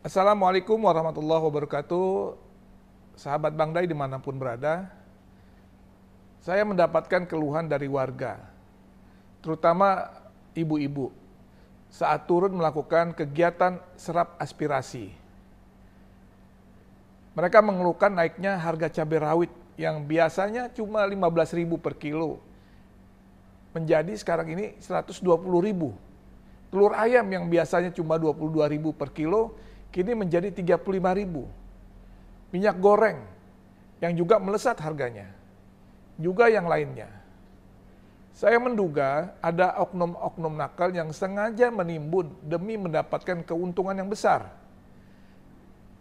Assalamualaikum warahmatullahi wabarakatuh. Sahabat Bang Day dimanapun berada, saya mendapatkan keluhan dari warga, terutama ibu-ibu, saat turun melakukan kegiatan serap aspirasi. Mereka mengeluhkan naiknya harga cabai rawit yang biasanya cuma 15.000 per kilo, menjadi sekarang ini 120.000. Telur ayam yang biasanya cuma 22.000 per kilo, kini menjadi 35.000. Minyak goreng yang juga melesat harganya, juga yang lainnya. Saya menduga ada oknum-oknum nakal yang sengaja menimbun demi mendapatkan keuntungan yang besar.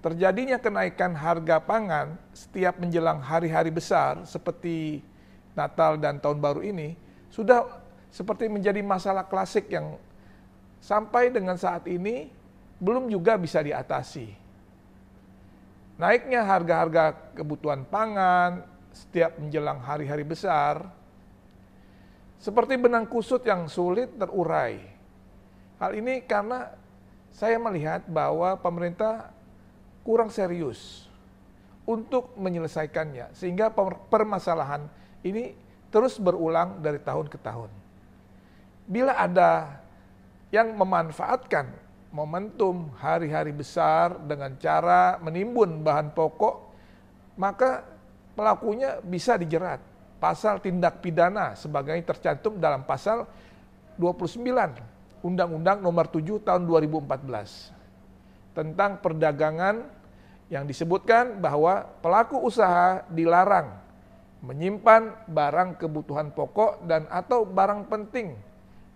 Terjadinya kenaikan harga pangan setiap menjelang hari-hari besar seperti Natal dan Tahun Baru ini sudah seperti menjadi masalah klasik yang sampai dengan saat ini belum juga bisa diatasi. Naiknya harga-harga kebutuhan pangan setiap menjelang hari-hari besar seperti benang kusut yang sulit terurai. Hal ini karena saya melihat bahwa pemerintah kurang serius untuk menyelesaikannya, sehingga permasalahan ini terus berulang dari tahun ke tahun. Bila ada yang memanfaatkan momentum hari-hari besar dengan cara menimbun bahan pokok, maka pelakunya bisa dijerat. Pasal tindak pidana sebagai tercantum dalam pasal 29 Undang-Undang Nomor 7 Tahun 2014 tentang perdagangan, yang disebutkan bahwa pelaku usaha dilarang menyimpan barang kebutuhan pokok dan atau barang penting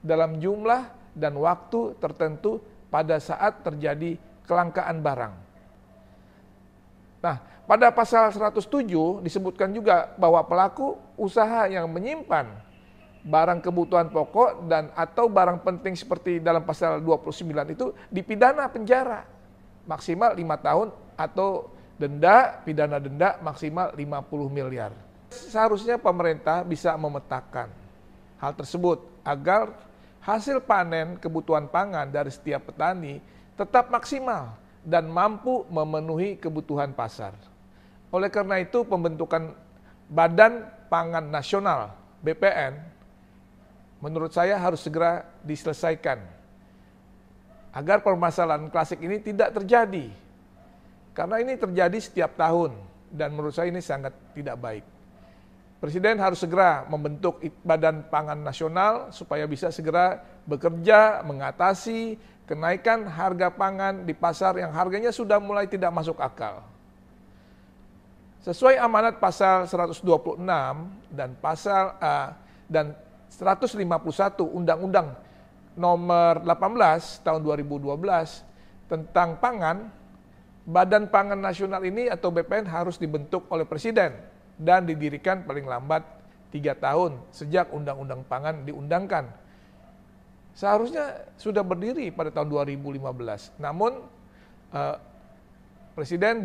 dalam jumlah dan waktu tertentu pada saat terjadi kelangkaan barang. Nah, pada pasal 107 disebutkan juga bahwa pelaku usaha yang menyimpan barang kebutuhan pokok dan atau barang penting seperti dalam pasal 29 itu dipidana penjara maksimal 5 tahun atau pidana denda maksimal 50 miliar. Seharusnya pemerintah bisa memetakan hal tersebut agar hasil panen kebutuhan pangan dari setiap petani tetap maksimal dan mampu memenuhi kebutuhan pasar. Oleh karena itu pembentukan Badan Pangan Nasional (BPN) menurut saya harus segera diselesaikan agar permasalahan klasik ini tidak terjadi. Karena ini terjadi setiap tahun dan menurut saya ini sangat tidak baik. Presiden harus segera membentuk Badan Pangan Nasional supaya bisa segera bekerja mengatasi kenaikan harga pangan di pasar yang harganya sudah mulai tidak masuk akal. Sesuai amanat pasal 126 dan 151 Undang-Undang Nomor 18 Tahun 2012 tentang pangan, Badan Pangan Nasional ini atau BPN harus dibentuk oleh Presiden dan didirikan paling lambat 3 tahun sejak Undang-Undang Pangan diundangkan. Seharusnya sudah berdiri pada tahun 2015. Namun Presiden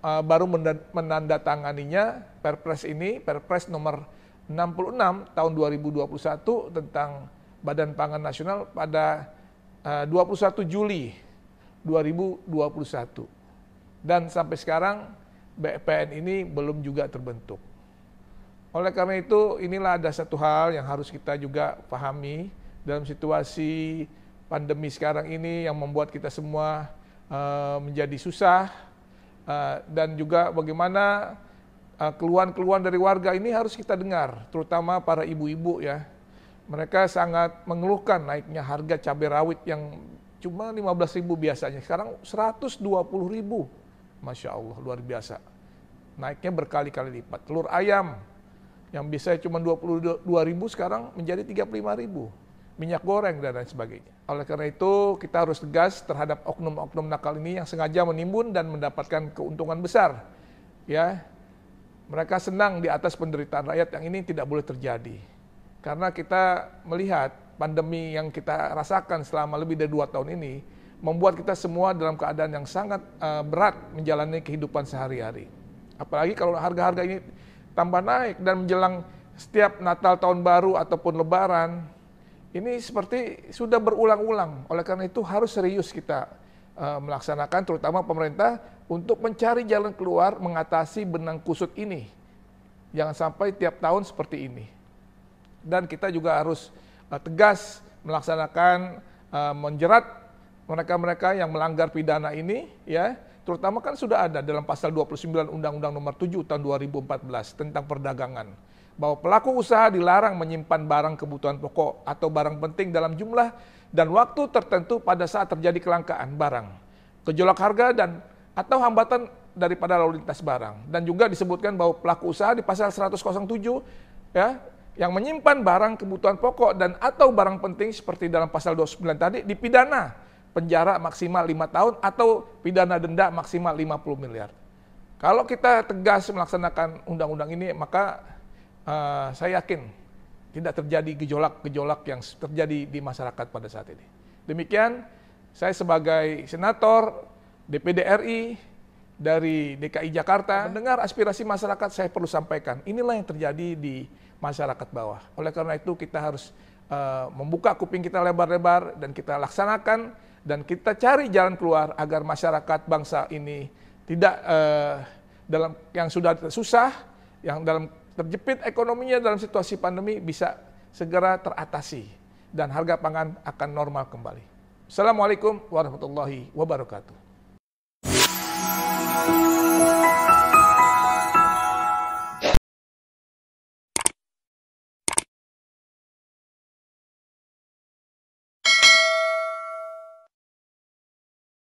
baru menandatanganinya Perpres ini, Perpres nomor 66 tahun 2021 tentang Badan Pangan Nasional pada 21 Juli 2021. Dan sampai sekarang BPN ini belum juga terbentuk. Oleh karena itu, inilah ada satu hal yang harus kita juga pahami dalam situasi pandemi sekarang ini yang membuat kita semua menjadi susah, dan juga bagaimana keluhan-keluhan dari warga ini harus kita dengar, terutama para ibu-ibu ya. Mereka sangat mengeluhkan naiknya harga cabai rawit yang cuma 15.000 biasanya, sekarang 120.000. Masya Allah, luar biasa. Naiknya berkali-kali lipat. Telur ayam yang biasanya cuma 22.000 sekarang menjadi 35.000. Minyak goreng dan lain sebagainya. Oleh karena itu kita harus tegas terhadap oknum-oknum nakal ini yang sengaja menimbun dan mendapatkan keuntungan besar. Ya, mereka senang di atas penderitaan rakyat yang ini tidak boleh terjadi. Karena kita melihat pandemi yang kita rasakan selama lebih dari 2 tahun ini membuat kita semua dalam keadaan yang sangat berat menjalani kehidupan sehari-hari. Apalagi kalau harga-harga ini tambah naik dan menjelang setiap Natal, Tahun Baru ataupun Lebaran, ini seperti sudah berulang-ulang. Oleh karena itu harus serius kita melaksanakan, terutama pemerintah, untuk mencari jalan keluar mengatasi benang kusut ini. Jangan sampai tiap tahun seperti ini. Dan kita juga harus tegas melaksanakan menjerat mereka-mereka yang melanggar pidana ini, ya, terutama kan sudah ada dalam pasal 29 Undang-Undang Nomor 7 tahun 2014 tentang perdagangan, bahwa pelaku usaha dilarang menyimpan barang kebutuhan pokok atau barang penting dalam jumlah dan waktu tertentu pada saat terjadi kelangkaan barang, gejolak harga dan atau hambatan daripada lalu lintas barang. Dan juga disebutkan bahwa pelaku usaha di pasal 107 ya, yang menyimpan barang kebutuhan pokok dan atau barang penting seperti dalam pasal 29 tadi dipidana penjara maksimal 5 tahun atau pidana denda maksimal 50 miliar. Kalau kita tegas melaksanakan undang-undang ini, maka saya yakin tidak terjadi gejolak-gejolak yang terjadi di masyarakat pada saat ini. Demikian, saya sebagai senator DPD RI dari DKI Jakarta, mendengar aspirasi masyarakat, saya perlu sampaikan. Inilah yang terjadi di masyarakat bawah. Oleh karena itu kita harus membuka kuping kita lebar-lebar dan kita laksanakan dan kita cari jalan keluar agar masyarakat bangsa ini tidak dalam yang sudah susah, yang dalam terjepit ekonominya dalam situasi pandemi bisa segera teratasi dan harga pangan akan normal kembali. Assalamualaikum warahmatullahi wabarakatuh.